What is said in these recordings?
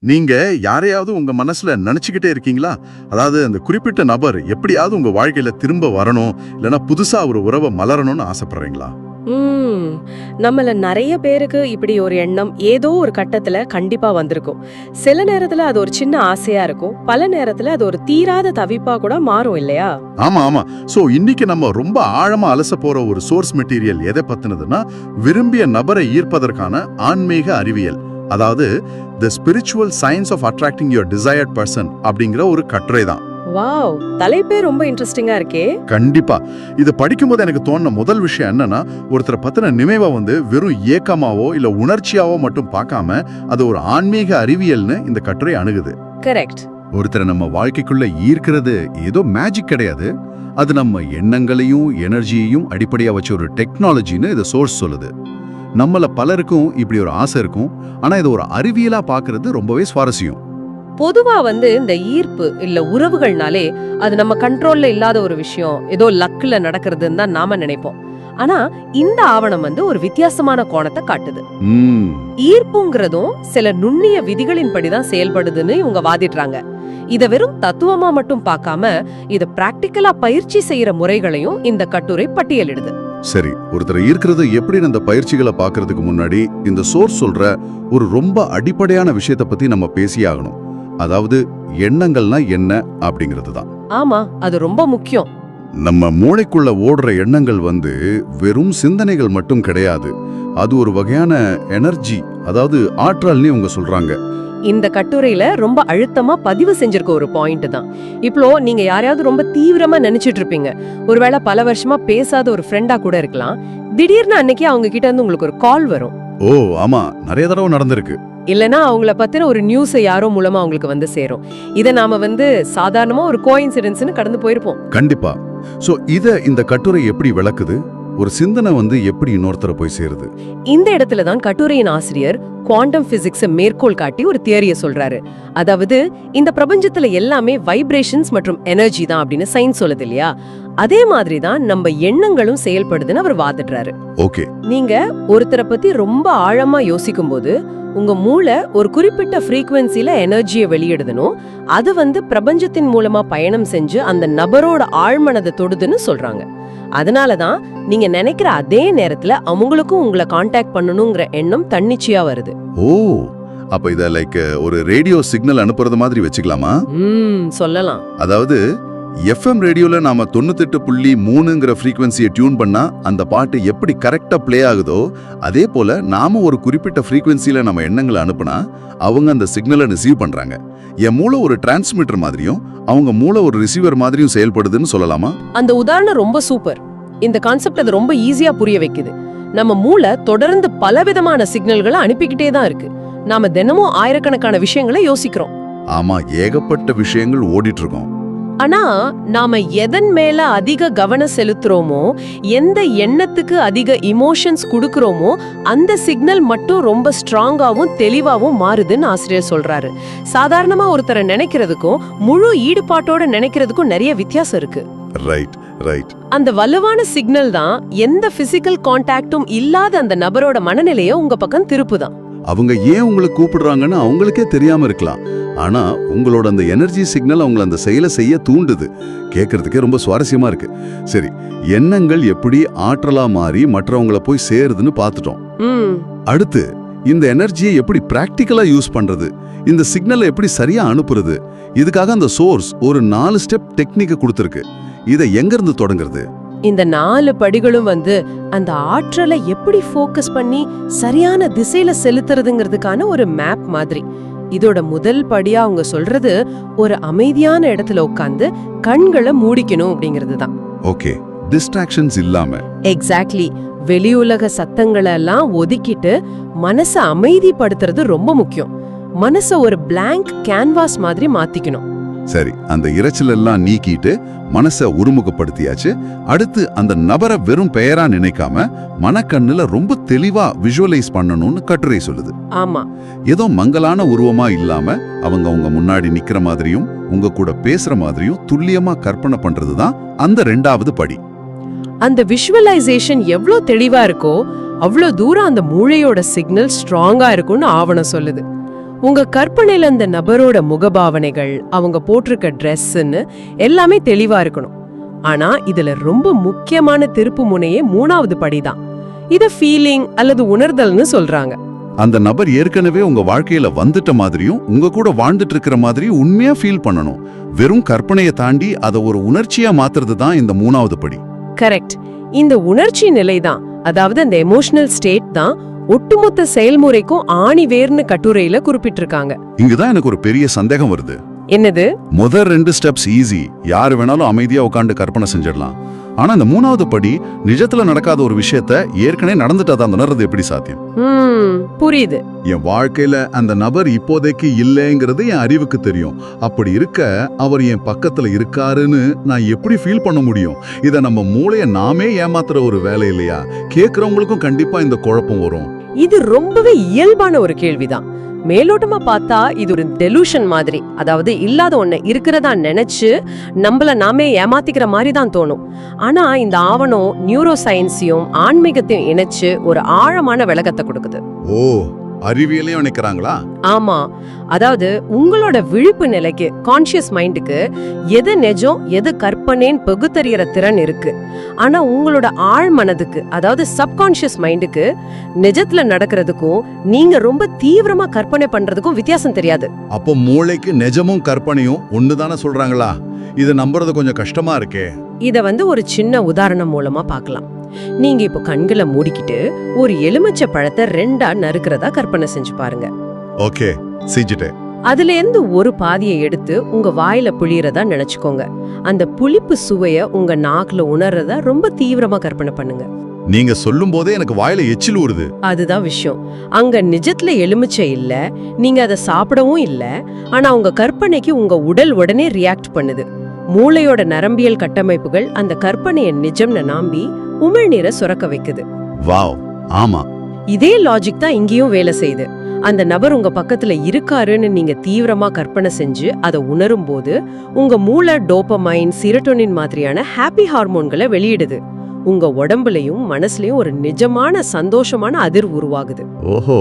நீங்க யாரையாவது உங்க மனசுல நினைச்சுக்கிட்டே இருக்கீங்களா? அதாவது அந்த குறிப்பிட்ட நபர் எப்படியாவது உங்க வாழ்க்கையில திரும்ப வரணும், இல்லனா புதுசா ஒரு உறவை மலரணும்னு ஆசைப்படுறீங்களா? ம் நம்மள நிறைய பேருக்கு இப்படி ஒரு எண்ணம் ஏதோ ஒரு கட்டத்துல கண்டிப்பா வந்திருக்கும். சில நேரத்துல அது ஒரு சின்ன ஆசையா இருக்கும், பல நேரத்துல அது ஒரு தீராத தவிப்பா கூட மாறும் இல்லையா? ஆமா ஆமா. சோ இன்னைக்கு நம்ம ரொம்ப ஆழமா அலச போற ஒரு சோர்ஸ் மெட்டீரியல் எதை பத்தினதுன்னா, விரும்பிய நபரை ஈர்ப்பதற்கான ஆன்மீக அறிவியல், அதாவது the spiritual science of attracting your desired person அப்படிங்கிற ஒரு கட்டுரை தான். வாவ், தலைப்பே ரொம்ப இன்ட்ரெஸ்டிங்கா இருக்கே. கண்டிப்பா. இது படிக்கும்போது எனக்கு தோணுன முதல் விஷயம் என்னன்னா, ஒருத்தரை பத்தின நினைவை வெறும் ஏக்கமாவோ இல்ல உணர்ச்சியாவோ மட்டும் பார்க்காம அது ஒரு ஆன்மீக அறிவியல்னு இந்த கட்டுரை அணுகுது. கரெக்ட். ஒருத்தரை நம்ம வாழ்க்கைக்குள்ள ஈர்க்கிறது ஏதோ மேஜிக் கிடையாது, அது நம்ம எண்ணங்களையும் எனர்ஜியையும் அடிப்படையா வச்ச ஒரு டெக்னாலஜின்னு இது சோர்ஸ் சொல்லுது. நம்மள பலருக்கும் இப்படி ஒரு ஆசை இருக்கும், ஆனா இது ஒரு அறிவியலா பார்க்கிறது ரொம்பவே சுவாரஸ்யம். பொதுவா இந்த ஈர்ப்பு இல்ல உறவுகள்னாலே அது நம்ம கண்ட்ரோல்ல இல்லாத ஒரு விஷயம், ஏதோ லக்ல நடக்கிறதுன்னு தான் நாம நினைப்போம். ஆனா இந்த ஆவணம் ஒரு வித்தியாசமான கோணத்தை காட்டுது. ஈர்ப்புங்கிறதும் சில நுண்ணிய விதிகளின் படிதான் செயல்படுதுன்னு இவங்க வாதிடுறாங்க. இத வெறும் தத்துவமா மட்டும் பார்க்காம இத பிராக்டிக்கலா பயிற்சி செய்யற முறைகளையும் இந்த கட்டுரை பட்டியலிடுது. சரி, ஒருத்தரை ஈர்க்கிறது எப்படின்னு அந்த பயிற்சிகளை பார்க்கறதுக்கு முன்னாடி இந்த சோர்ஸ் சொல்ற ஒரு ரொம்ப அடிப்படையான விஷயத்தை பத்தி நம்ம பேசியாகணும். அதாவது எண்ணங்கள்னா என்ன அப்படிங்கிறது தான். ஆமா, அது ரொம்ப முக்கியம். நம்ம மூளைக்குள்ள ஓடுற எண்ணங்கள் வெறும் சிந்தனைகள் மட்டும் கிடையாது, அது ஒரு வகையான எனர்ஜி, அதாவது ஆற்றல்னு இவங்க சொல்றாங்க. இந்த கட்டுரையில ரொம்ப அழுத்தமா பதிவு செஞ்சிருக்க ஒரு பாயிண்ட் தான். இப்போ நீங்க யாரையாவது ரொம்ப தீவிரமா நினைச்சிட்டு இருப்பீங்க. ஒருவேளை பல வருஷமா பேசாத ஒரு ஃப்ரெண்டா கூட இருக்கலாம். திடீர்னு அன்னைக்கு அவங்க கிட்ட இருந்து உங்களுக்கு ஒரு கால் வரும். ஓ ஆமா, நிறைய தடவை நடந்திருக்கு. இல்லனா அவங்கள பத்தின ஒரு நியூஸ் யாரோ மூலமா அவங்களுக்கு சேரும். இத நாம சாதாரணமா ஒரு கோஇன்சிடென்ஸ்னு கடந்து போயிருப்போம். கண்டிப்பா. சோ இந்த கட்டுரை எப்படி விளக்குது? ஒரு சிந்தனை எப்படி இன்னொருத்தர போய் சேருது? இந்த இடத்துல தான் கட்டுரையின் ஆசிரியர் குவாண்டம் பிசிக்ஸ் மேற்கோள் காட்டி ஒரு தியரிய சொல்றாரு. அதாவது இந்த பிரபஞ்சத்துல எல்லாமே வைப்ரேஷன்ஸ் மற்றும் எனர்ஜி தான் அப்படின்னு சயின்ஸ் சொல்லுது இல்லையா? அதே மாதிரி தான் நம்ம எண்ணங்களும் செயல்படுதுன்னு அவர் வாதிடுறாரு. ஓகே. நீங்க ஒருத்தரை பத்தி ரொம்ப ஆழமா யோசிக்கும் போது உங்க மூளை ஒரு குறிப்பிட்ட ஃப்ரீக்வன்சில எனர்ஜியை வெளியிடுதணும். அது பிரபஞ்சத்தின் மூலமா பயணம் செஞ்சு அந்த நபரோட ஆழ்மனதை தொடுதுன்னு சொல்றாங்க. அதனாலதான் நீங்க நினைக்கிற அதே நேரத்துல அவங்களுக்கும் உங்களை கான்டாக்ட் பண்ணணுங்கிற எண்ணம் தன்னிச்சையா வருது. ஓ, அப்ப இத லைக் ஒரு ரேடியோ சிக்னல் அனுப்புறது மாதிரி வச்சுக்கலாமா? சொல்லலாம். அதாவது எஃப்எம் ரேடியோல நாம 98.3ங்கிற ஃப்ரீக்வன்சியை டியூன் பண்ணா அந்த பாட்டு எப்படி கரெக்டா பிளே ஆகுதோ, அதே போல நாம ஒரு குறிப்பிட்ட ஃப்ரீக்வன்சில நம்ம எண்ணங்களை அனுப்புனா அவங்க அந்த சிக்னலை ரிசீவ் பண்றாங்க. என் மூளை ஒரு டிரான்ஸ்மிட்டர் மாதிரியும் அவங்க மூளை ஒரு ரிசீவர் மாதிரியும் செயல்படுதுன்னு சொல்லலாமா? அந்த உதாரணம் ரொம்ப சூப்பர். இந்த கான்செப்ட் அது ரொம்ப ஈஸியா புரிய வைக்குது. நம்ம மூளை தொடர்ந்து பலவிதமான சிக்னல்களை அனுப்பிக்கிட்டே தான் இருக்கு. நாம தினமும் ஆயிரக்கணக்கான விஷயங்களை யோசிக்கிறோம். ஆமா, ஏகப்பட்ட விஷயங்கள் ஓடிட்டு இருக்கோம். ஆனா நாம எதன் மேல அதிக கவனம் செலுத்துறோமோ, எந்த எண்ணத்துக்கு அதிக இமோஷன்ஸ் கொடுக்கறோமோ அந்த சிக்னல் மட்டும் ரொம்ப ஸ்ட்ராங்காவும் தெளிவாவும் மாறுதுன்னு ஆசிரியர் சொல்றாரு. சாதாரணமா ஒருத்தரை நினைக்கிறதுக்கும் முழு ஈடுபாட்டோட நினைக்கிறதுக்கும் நிறைய வித்தியாசம் இருக்கு. Right right. அந்த வலுவான சிக்னல் தான் எந்த பிசிக்கல் கான்டாக்டும் இல்லாத அந்த நபரோட மனநிலையை உங்க பக்கம் திருப்புதான். அவங்க ஏன் உங்களை கூப்பிடுறாங்கன்னு அவங்களுக்கே தெரியாம இருக்கலாம், ஆனா உங்களோட அந்த எனர்ஜி சிக்னல் அவங்களை அந்த செயலை செய்ய தூண்டுது. கேட்கறதுக்கே ரொம்ப சுவாரஸ்யமா இருக்கு. சரி, எண்ணங்கள் எப்படி ஆற்றலா மாறி மற்றவங்களை போய் சேருதுன்னு பார்த்துட்டோம். அடுத்து இந்த எனர்ஜியை எப்படி பிராக்டிக்கலா யூஸ் பண்றது, இந்த சிக்னலை எப்படி சரியா அனுப்புறது, இதுக்காக அந்த சோர்ஸ் ஒரு 4 ஸ்டெப் டெக்னிக்கை கொடுத்திருக்கு. இதை எங்க இருந்து தொடங்குறது? இந்த 4 படிகளும் அந்த ஆற்றலை எப்படி ஃபோக்கஸ் பண்ணி சரியான திசையில செலுத்துறதுங்கிறதுக்கான ஒரு மேப் மாதிரி. இதோட முதல் படியா அவங்க சொல்றது ஒரு அமைதியான இடத்துல உட்கார்ந்து கண்களை மூடிக்கணும் அப்படிங்கிறது தான். ஓகே, டிஸ்ட்ராக்ஷன்ஸ் இல்லாம. எக்ஸாக்ட்லி. வெளியுலக சத்தங்களை எல்லாம் ஒதுக்கிட்டு மனசை அமைதிப்படுத்துறது ரொம்ப முக்கியம். மனசை ஒரு பிளாங்க் கேன்வாஸ் மாதிரி மாத்திக்கணும். சரி, அந்த இரைச்சல் எல்லாம் நீக்கிட்டு மனசை ஒருமுகப்படுத்தியாச்சு. அடுத்து அந்த நபரை வெறும் பெயரா நினைக்காம மனக்கண்ணுல ரொம்ப தெளிவா விஷுவலைஸ் பண்ணணும்னு கட்டுரை சொல்லுது. ஆமா, ஏதோ மங்கலான உருவமா இல்லாம அவங்க உங்க முன்னாடி நிக்கிற மாதிரியும் உங்க கூட பேசுற மாதிரியும் துல்லியமா கற்பனை பண்றதுதான் அந்த 2வது படி. அந்த விஷுவலைசேஷன் எவ்வளவு தெளிவா இருக்கோ அவ்வளவு தூரம் அந்த மூளையோட சிக்னல் ஸ்ட்ராங்கா இருக்கும்னு ஆவணம் சொல்லுது. உங்க கற்பனையில அந்த நபரோட முகபாவனைகள், அவங்க போட்டிருக்க ட்ரெஸ்ன்னு எல்லாமே தெளிவா இருக்கணும். ஆனா இதுல ரொம்ப முக்கியமான திருப்பு முனையே 3வது படிதான். இத ஃபீலிங் அல்லது உணர்தல்னு சொல்றாங்க. அந்த நபர் ஏற்கனவே உங்க வாழ்க்கையில வந்துட்ட மாதிரியும் உங்க கூட வாழ்ந்துட்டு இருக்கிற மாதிரியும் உண்மையா ஃபீல் பண்ணணும். வெறும் கற்பனையை தாண்டி அதை ஒரு உணர்ச்சியா மாத்துறது தான் இந்த 3வது படி. கரெக்ட். இந்த உணர்ச்சி நிலைதான், அதாவது அந்த எமோஷனல் ஸ்டேட் தான் ஒட்டுமொத்த செயல்முறைக்கும் ஆணிவேர்னு கட்டுரையில குறிப்பிட்டிருக்காங்க. இங்கதான் எனக்கு ஒரு பெரிய சந்தேகம் வருது. என்னது? முதல் 2 ஸ்டெப்ஸ் ஈஸி, யாரு வேணாலும் அமைதியா உட்காந்து கற்பனை செஞ்சிடலாம். ஆனா இந்த 3வது படி நிஜத்துல நடக்காத ஒரு விஷயத்த ஏற்கனவே நடந்துட்டாதான் உணர்றது எப்படி சாத்தியம்? புரியுது. என் வாழ்க்கையில அந்த நபர் இப்போதைக்கு இல்லைங்கிறது என் அறிவுக்கு தெரியும். அப்படி இருக்க அவர் என் பக்கத்துல இருக்காருன்னு நான் எப்படி ஃபீல் பண்ண முடியும்? இத நம்ம மூளைய நாமே ஏமாத்துற ஒரு வேலை இல்லையா? கேக்குறவங்களுக்கும் கண்டிப்பா இந்த குழப்பம் வரும். இது ரொம்பவே இயல்பான ஒரு கேள்விதான். மேலோட்டமா பார்த்தா இது ஒரு டெலூஷன் மாதிரி, அதாவது இல்லாத ஒண்ணு இருக்கிறதா நினைச்சு நம்மள நாமே ஏமாத்திக்கிற மாதிரி தான் தோணும். ஆனா இந்த ஆவணம் நியூரோ சயின்ஸையும் ஆன்மீகத்தையும் இணைச்சு ஒரு ஆழமான விளக்கத்தை கொடுக்குது. ஓ, அறிவியலையும் நினைக்கிறாங்களா? ஆமா, அதாவது உங்களோட விழிப்பு நிலைக்கு, கான்ஷியஸ் மைண்டுக்கு எது நிஜம் எது கற்பனைன்னு பகுத்தறியற திறன் இருக்கு. ஆனா உங்களோட ஆழ் மனதுக்கு, அதாவது சப்கான்ஷியஸ் மைண்டுக்கு நிஜத்துல நடக்கிறதுக்கும் நீங்க ரொம்ப தீவிரமா கற்பனை பண்றதுக்கும் வித்தியாசம் தெரியாது. அப்போ மூளைக்கு நிஜமும் கற்பனையும் ஒண்ணுதானே சொல்றாங்களா? இது நம்புறது கொஞ்சம் கஷ்டமா இருக்கே. இத ஒரு சின்ன உதாரணம் மூலமா பார்க்கலாம். நீங்க இப்போ கண்களை மூடிக்கிட்டு ஒரு எலுமிச்சை பழத்தை 2ஆ நறுக்கிறதா கற்பனை செஞ்சு பாருங்க. ஓகே, செஞ்சுட்டேன். அதுல இருந்து ஒரு பாதியை எடுத்து உங்க வாயில புளியறதா நினைச்சுக்கோங்க. அந்த புளிப்பு சுவைய உங்க நாக்குல உணர்றதா ரொம்ப தீவிரமா கற்பனை பண்ணுங்க. நீங்க சொல்லும் போதே எனக்கு வாயில எச்சில் ஊறுது. அதுதான் விஷயம். அங்க நிஜத்துல எலுமிச்சை இல்ல, நீங்க அதை சாப்பிடவும் இல்ல. ஆனா உங்க கற்பனைக்கு உங்க உடல் உடனே ரியாக்ட் பண்ணுது. மூளையோட நரம்பியல் கட்டமைப்புகள் அந்த கற்பனையை நிஜம்னு நம்பி உமிழ்நீரை சுரக்க வைக்குது. வாவ், ஆமா. இதே லாஜிக் தான் இங்கேயும் வேலை செய்யுது. அந்த நபர் உங்க பக்கத்துல இருக்காருன்னு நீங்க தீவிரமா கற்பனை செஞ்சு அதை உணரும் போது உங்க மூளை டோபமைன், செரோட்டோனின் மாதிரியான ஹாப்பி ஹார்மோன்களை வெளியிடுது. உங்க உடம்புலயும் மனசுலயும் ஒரு நிஜமான சந்தோஷமான அதிர்வு உருவாகுது. ஓஹோ.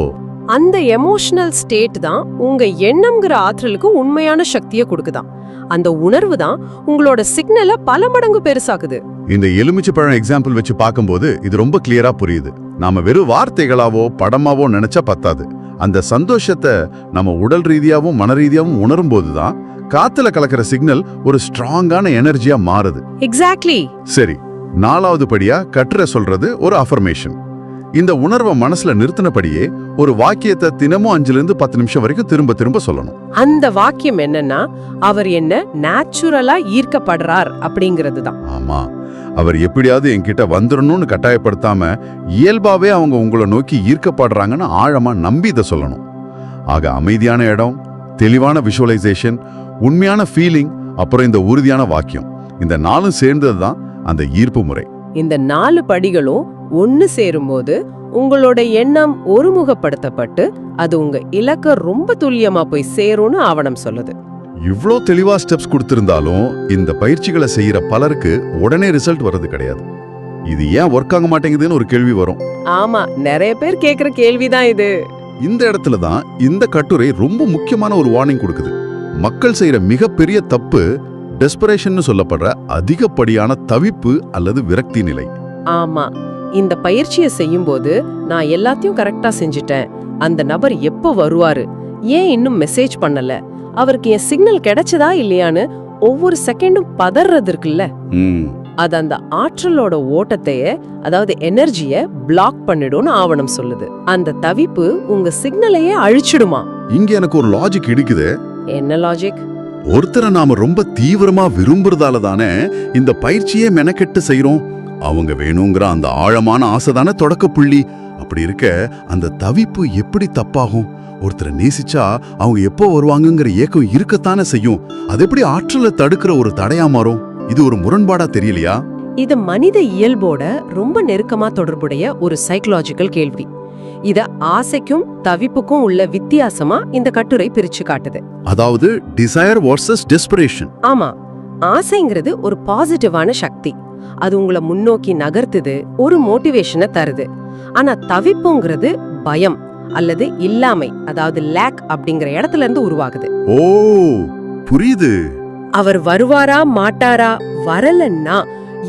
அந்த எமோஷனல் ஸ்டேட் தான் உங்க எண்ணம்ங்கிற ஆற்றலுக்கு உண்மையான சக்தியை கொடுக்குதாம். அந்த உணர்வு தான் உங்களோட சிக்னலை பல மடங்கு பெருசாக்குது. இந்த எலுமிச்சை பழம் எக்ஸாம்பிள் வச்சு பார்க்கும்போது இது ரொம்ப கிளியரா புரியுது. நாம வெறும் வார்த்தைகளாவோ படமாவோ நினைச்சா பத்தாது. அந்த சந்தோஷத்தை நம்ம உடல் ரீதியாவும் மன ரீதியாவும் உணரும் போதுதான் காத்துல கலக்கிற சிக்னல் ஒரு ஸ்ட்ராங்கான எனர்ஜியா மாறுது. எக்ஸாக்ட்லி. சரி, 4வது படியா கட்டுரை சொல்றது ஒரு அஃபர்மேஷன். இந்த உணர்வை மனசுல நிறுத்தினபடியே ஒரு வாக்கியத்தை தினமும் 5லிருந்து 10 நிமிஷம் வரைக்கும் திரும்ப திரும்ப சொல்லணும். அந்த வாக்கியம் என்னன்னா, அவர் என்ன நேச்சுரலா ஈர்க்கப்படுறார் அப்படிங்கிறது தான். ஆமா, அவர் எப்படியாவது என்கிட்ட வந்துடணும்னு கட்டாயப்படுத்தாம இயல்பாவே அவங்க உங்களை நோக்கி ஈர்க்கப்படுறாங்கன்னு ஆழமா நம்பி இதை சொல்லணும். ஆக அமைதியான இடம், தெளிவான விஷுவலைசேஷன், உண்மையான ஃபீலிங், அப்புறம் இந்த உறுதியான வாக்கியம், இந்த 4 சேர்ந்ததுதான் அந்த ஈர்ப்பு முறை. இந்த 4 படிகளும் ஒன்னு சேரும்போது உங்களோட எண்ணம் ஒருமுகப்படுத்தப்பட்டு அது உங்க இலக்க ரொம்ப துல்லியமா போய் சேரும்னு ஆவணம் சொல்லுது. இவ்ளோ தெளிவா ஸ்டெப்ஸ் கொடுத்திருந்தாலும் இந்த பயிற்சிகளை செய்யற பலருக்கு உடனே ரிசல்ட் வர்றது கிடையாது. இது ஏன் ஒர்க் ஆக மாட்டேங்குதுன்னு ஒரு கேள்வி வரும். ஆமா, நிறைய பேர் கேக்குற கேள்விதான் இது. இந்த இடத்துல தான் இந்த கட்டுரை ரொம்ப முக்கியமான ஒரு வார்னிங் கொடுக்குது. மக்கள் செய்யற மிகப்பெரிய தப்பு டெஸ்பரேஷன் சொல்லப்படுற அதிகப்படியான தவிப்பு அல்லது விரக்தி நிலை. ஆமா, இந்த பயிற்சியை செய்யும் போது நான் எல்லாத்தையும் கரெக்டா செஞ்சுட்டேன், அந்த நபர் எப்போ வருவாரு, ஏன் இன்னும் மெசேஜ் பண்ணல, அவருக்கு என் சிக்னல் கிடைச்சதா இல்லையான்னு ஒவ்வொரு செகண்டும் பதறது இருக்குல்ல, அது அந்த ஆற்றலோட ஓட்டத்தைய, அதாவது எனர்ஜிய பிளாக் பண்ணிடும்னு ஆவணம் சொல்லுது. அந்த தவிப்பு உங்க சிக்னலையே அழிச்சிடுமா. இங்க எனக்கு ஒரு லாஜிக் இடிக்குது. என்ன லாஜிக்? ஒருத்தரை நாம ரொம்ப தீவிரமா விரும்புறதால தானே இந்த பயிற்சியே மெனக்கெட்டு செய்யறோம். அவங்க வேணுங்கிற அந்த ஆழமான ஆசைதானே தொடக்க புள்ளி. அப்படி இருக்க அந்த தவிப்பு எப்படி தப்பாகும்? ஒருத்தரை நேசிச்சா அவங்க எப்போ வருவாங்கங்கிற ஏக்கம் இருக்கத்தானே செய்யும். அது எப்படி ஆற்றலை தடுக்கிற ஒரு தடையா மாறும்? இது ஒரு முரண்பாடா தெரியலையா? இது மனித இயல்போட ரொம்ப நெருக்கமா தொடர்புடைய ஒரு சைக்கலாஜிக்கல் கேள்வி. இத ஆசைக்கும் தவிப்புக்கும் உள்ள வித்தியாசமா இந்த கட்டுரை பிரிச்சு காட்டுது. அதாவது டிசைர் வர்சஸ் டெஸ்பரேஷன். ஆமா, ஆசைங்கிறது ஒரு பாசிட்டிவான சக்தி. அது உங்களை முன்னோக்கி நகர்த்துது, ஒரு மோட்டிவேஷனை தருது. ஆனா தவிப்புங்கிறது பயம், அல்லது இல்லாமை, அதாவது லேக் அப்படிங்கிற இடத்துல இருந்து உருவாகுது. ஓ, புரியுது. அவர் வருவாரா மாட்டாரா, வரலன்னா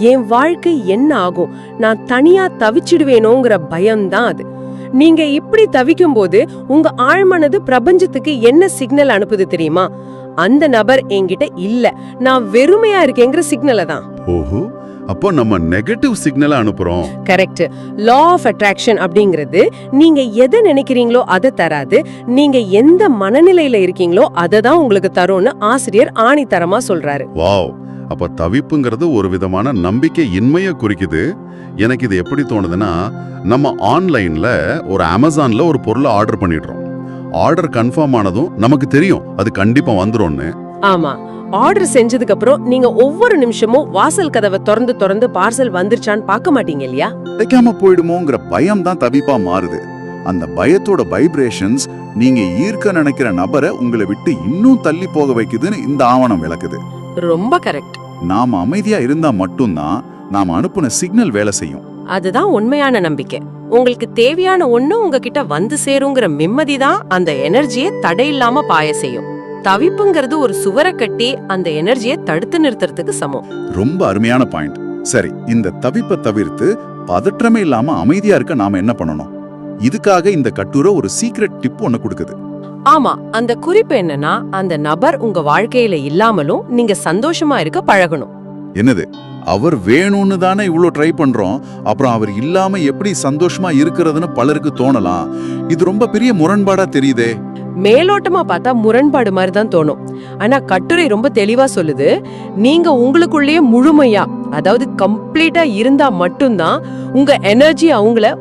என் வாழ்க்கை என்ன ஆகும், நான் தனியா தவிச்சிடுவேனோங்கிற பயம்தான் அது. நீங்க இப்படி தவிக்கும் போது உங்க ஆழ்மனது பிரபஞ்சத்துக்கு என்ன சிக்னல் அனுப்புது தெரியுமா? அந்த நபர் என்கிட்ட இல்ல, நான் வெறுமையா இருக்கேங்கிற சிக்னலை தான். ஓஹோ, அப்போ நம்ம நெகட்டிவ் சிக்னலை அனுப்புறோம். கரெக்ட். லா ஆஃப் அட்ராக்ஷன் அப்படிங்கிறது நீங்க எதை நினைக்கிறீங்களோ அதை தராது, நீங்க எந்த மனநிலையில இருக்கீங்களோ அதை தான் உங்களுக்கு தரும்னு ஆசிரியர் ஆணித்தரமா சொல்றாரு. வாவ், அப்ப தவிப்புங்கிறது ஒரு விதமான நம்பிக்கை இன்மையை குறிக்குது. எனக்கு இது எப்படி தோணுதுன்னா, நம்ம ஆன்லைன்ல ஒரு அமேசான்ல ஒரு பொருளை ஆர்டர் பண்ணிடுறோம். ஆர்டர் கன்ஃபார்ம் ஆனதும் நமக்கு தெரியும் அது கண்டிப்பா வந்துரும்னு. ஆமா, ஆர்டர் செஞ்சதுக்கு அப்புறம் நீங்க ஒவ்வொரு நிமிஷமும் வாசல் கதவை திறந்து பார்சல் வந்துருச்சான்னு பார்க்க மாட்டீங்க இல்லையா? கிடைக்காம போயிடுமோங்கிற பயம் தான் தவிப்பா மாறுது. அந்த பயத்தோட வைப்ரேஷன்ஸ் நீங்க ஈர்க்க நினைக்கிற நபரை உங்களை விட்டு இன்னும் தள்ளி போக வைக்குதுன்னு இந்த ஆவணம் விளக்குது. ரொம்ப கரெக்ட். நாம அமைதியா இருந்தா மட்டும்தான் நாம அனுப்புன சிக்னல் வேலை செய்யும். அதுதான் உண்மையான நம்பிக்கை. உங்களுக்கு தேவையான ஒண்ணு உங்ககிட்ட வந்து சேருங்கிற நிம்மதி தான் அந்த எனர்ஜியை தடையில்லாம பாய செய்யும். தவிப்புங்கிறது ஒரு சுவரை கட்டி அந்த எனர்ஜியை தடுத்து நிறுத்துறதுக்கு சமம். ரொம்ப அருமையான பாயிண்ட். சரி, இந்த தவிப்பை தவிர்த்து பதற்றமே இல்லாம அமைதியா இருக்க நாம என்ன பண்ணணும்? இதுக்காக இந்த கட்டுரை ஒரு சீக்ரெட் டிப் ஒன்னு கொடுக்குது. ஆமா, அந்த குறிப்பு என்னன்னா, அந்த நபர் உங்க வாழ்க்கையில இல்லாமலும் நீங்க சந்தோஷமா இருக்க பழகணும். என்னது, அவர் வேணும்னு தானே இவ்ளோ ட்ரை பண்றோம், அப்புறம் அவர் இல்லாம எப்படி சந்தோஷமா இருக்கிறதுன்னு பலருக்கு தோணலாம். இது ரொம்ப பெரிய முரண்பாடா தெரியுதே. மேலோட்டமா பார்த்தா முரண்பாடு மாதிரி தான் தோணும். ஆனா கட்டுரை ரொம்ப தெளிவா சொல்லுது, நீங்க உங்களுக்குள்ளேயே முழுமையா, அதாவது கம்ப்ளீட்டா இருந்தா மட்டும்தான் உங்க எனர்ஜி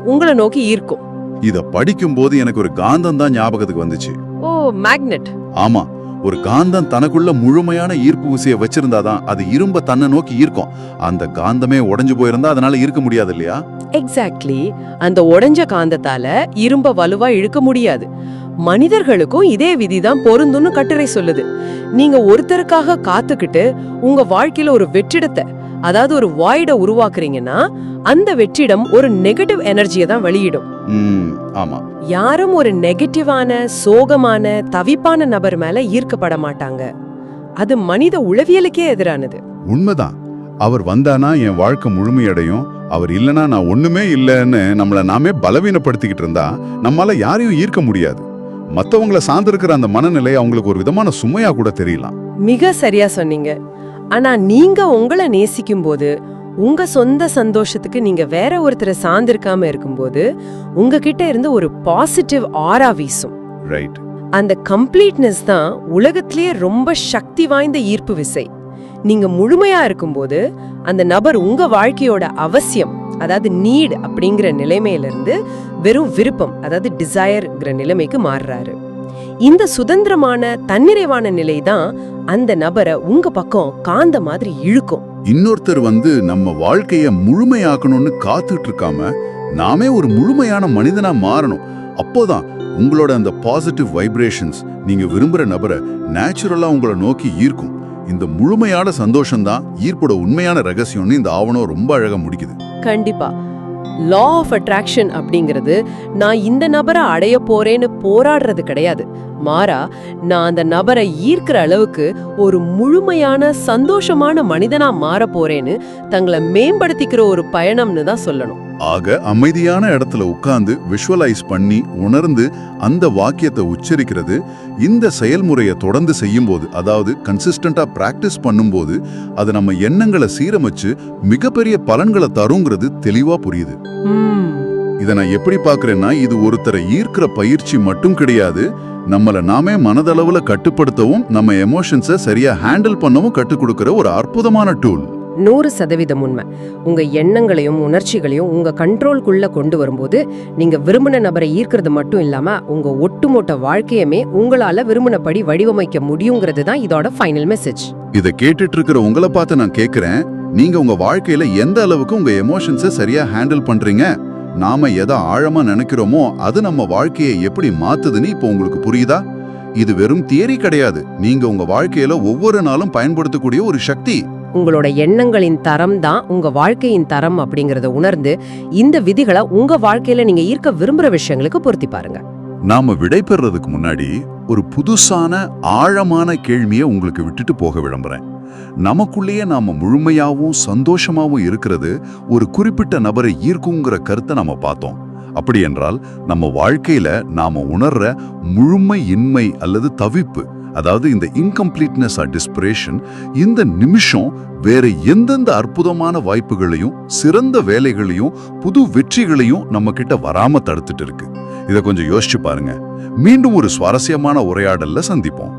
உங்களை நோக்கி ஈர்க்கும். இத படிக்கும் போது எனக்கு ஒரு காந்தம் தான் ஞாபகத்துக்கு வந்துச்சு. ஓ, மேக்னெட். ஆமா, ஒரு காந்தம் தனக்குள்ள முழுமையான ஈர்ப்பு விசையை வச்சிருந்தாதான் அது இரும்ப தன்னை நோக்கி ஈர்க்கும். அந்த காந்தமே உடைஞ்சு போயிருந்தா அதனால ஈர்க்க முடியாது இல்லையா? எக்ஸாக்ட்லி. அந்த உடைஞ்ச காந்தத்தால இரும்ப வலுவா இழுக்க முடியாது. மனிதர்களுக்கும் இதே விதிதான் பொருந்தும்னு கட்டுரை சொல்லுது. நீங்க ஒருத்தருக்காக காத்துக்கிட்டு உங்க வாழ்க்கையில ஒரு வெற்றிடத்தை, அதாவது ஒரு வாய்ட உருவாக்குறீங்கன்னா அந்த வெற்றிடம் ஒரு நெகட்டிவ் எனர்ஜியை தான் வெளியிடும். ஆமா, யாரும் ஒரு நெகட்டிவான, சோகமான, தவிப்பான நபர் மேல ஈர்க்கப்பட மாட்டாங்க. அது மனித உளவியலுக்கே எதிரானது. உண்மைதான். அவர் வந்தானா என் வாழ்க்கை முழுமையடையும், அவர் இல்லனா நான் ஒண்ணுமே இல்லைன்னு நம்மள நாமே பலவீனப்படுத்திக்கிட்டு இருந்தா நம்மால யாரையும் ஈர்க்க முடியாது. மத்தவங்களை சார்ந்திருக்கிற அந்த மனநிலை அவங்களுக்கு ஒரு விதமான சுமையா கூட தெரியலாம். மிக சரியா சொன்னீங்க. ஆனா நீங்க உங்களை நேசிக்கும் போது, உங்க சொந்த சந்தோஷத்துக்கு நீங்க வேற ஒருத்தரை சார்ந்திருக்காம இருக்கும்போது உங்ககிட்ட இருந்து ஒரு பாசிட்டிவ் ஆரா வீசும். ரைட். அந்த கம்ப்ளீட்னஸ் தான் உலகத்திலேயே ரொம்ப சக்தி வாய்ந்த ஈர்ப்பு விசை. நீங்க முழுமையா இருக்கும்போது அந்த நபர் உங்க வாழ்க்கையோட அவசியம், அதாவது நீட் அப்படிங்கிற நிலைமையிலிருந்து வெறும் விருப்பம், அதாவது டிசையர்ங்கிற நிலைமைக்கு மாறுறாரு. இந்த சுதந்திரமான தன்னிறைவான நிலை தான் அந்த நபரை உங்க பக்கம் காந்த மாதிரி இழுக்கும். இன்னொருத்தர் வந்து நம்ம வாழ்க்கைய முழுமையாக்கணும்னு காத்துட்டு இருக்காம நாமே ஒரு முழுமையான மனிதனா மாறணும். அப்போதான் உங்களோட அந்த பாசிட்டிவ் வைப்ரேஷன்ஸ் நீங்க விரும்புற நபரை நேச்சுரலா உங்களை நோக்கி ஈர்க்கும். இந்த முழுமையான சந்தோஷம் தான் ஈர்ப்போட உண்மையான ரகசியம்னு இந்த ஆவணம் ரொம்ப அழகா முடிக்குது. கண்டிப்பா. லா ஆஃப் அட்ராக்ஷன் அப்படிங்கிறது நான் இந்த நபரை அடைய போறேன்னு போராடுறது கிடையாது. மாறா, நான் அந்த நபரை ஈர்க்கிற அளவுக்கு ஒரு முழுமையான சந்தோஷமான மனிதனா மாற போறேன்னு தங்களை மேம்படுத்திக்கிற ஒரு பயணம்னு தான் சொல்லணும். ஆக அமைதியான இடத்துல உட்கார்ந்து விஷுவலைஸ் பண்ணி உணர்ந்து அந்த வாக்கியத்தை உச்சரிக்கிறது, இந்த செயல்முறையை தொடர்ந்து செய்யும்போது, அதாவது கன்சிஸ்டண்டா பிராக்டிஸ் பண்ணும்போது அது நம்ம எண்ணங்களை சீரமைச்சு மிகப்பெரிய பலன்களை தருங்கிறது தெளிவா புரியுது. இதை நான் எப்படி பாக்குறேன்னா, இது ஒருத்தரை ஈர்க்கிற பயிற்சி மட்டும் கிடையாது, நம்மள நாமே மனதளவுல கட்டுப்படுத்தவும் நம்ம எமோஷன்ஸை சரியா ஹேண்டில் பண்ணவும் கற்றுக் கொடுக்கிற ஒரு அற்புதமான டூல். 100% உண்மை. உங்க எண்ணங்களையும் உணர்ச்சிகளையும் உங்க கண்ட்ரோல்குள்ள கொண்டு வரும்போது நீங்க விரும்பின நபரை ஈர்க்கிறது மட்டும் இல்லாம உங்க ஒட்டுமொத்த வாழ்க்கையுமே உங்களால விரும்பினபடி வடிவமைக்க முடியுங்கிறது தான் இதோட ஃபைனல் மெசேஜ். இதை கேட்டுட்டு இருக்கிற உங்களை பார்த்து நான் கேட்கிறேன், நீங்க உங்க வாழ்க்கையில எந்த அளவுக்கு உங்க எமோஷன்ஸை சரியா ஹேண்டில் பண்றீங்க? நாம எதை ஆழமா நினைக்கிறோமோ அது நம்ம வாழ்க்கையை எப்படி மாத்துதுன்னு இப்போ உங்களுக்கு புரியுதா? இது வெறும் தியரி கிடையாது, நீங்க உங்க வாழ்க்கையில ஒவ்வொரு நாளும் பயன்படுத்தக்கூடிய ஒரு சக்தி. உங்களோட எண்ணங்களின் தரம் தான் உங்க வாழ்க்கையின் தரம் அப்படிங்கறத உணர்ந்து இந்த விதிகளை உங்க வாழ்க்கையில நீங்க ஈர்க்க விரும்புற விஷயங்களுக்கு பொருத்தி பாருங்க. நாம விடைபெறதுக்கு முன்னாடி ஒரு புதுசான ஆழமான கேள்வியை உங்களுக்கு விட்டுட்டு போக விரும்புறேன். நமக்குள்ளேயே நாம முழுமையாவும் சந்தோஷமாவும் இருக்கிறது ஒரு குறிப்பிட்ட நபரை ஈர்க்குங்கிற கருத்தை நாம பார்த்தோம். அப்படி என்றால் நம்ம வாழ்க்கையில நாம உணர்ற முழுமையின்மை அல்லது தவிப்பு, அதாவது இந்த இன்கம்ப்ளீட்னஸ் ஆர் டிஸ்பிரேஷன், இந்த நிமிஷம் வேற எந்தெந்த அற்புதமான வாய்ப்புகளையும் சிறந்த வேலைகளையும் புது வெற்றிகளையும் நம்ம கிட்ட வராம தடுத்துட்டு இருக்கு. இதை கொஞ்சம் யோசிச்சு பாருங்க. மீண்டும் ஒரு சுவாரஸ்யமான உரையாடல்ல சந்திப்போம்.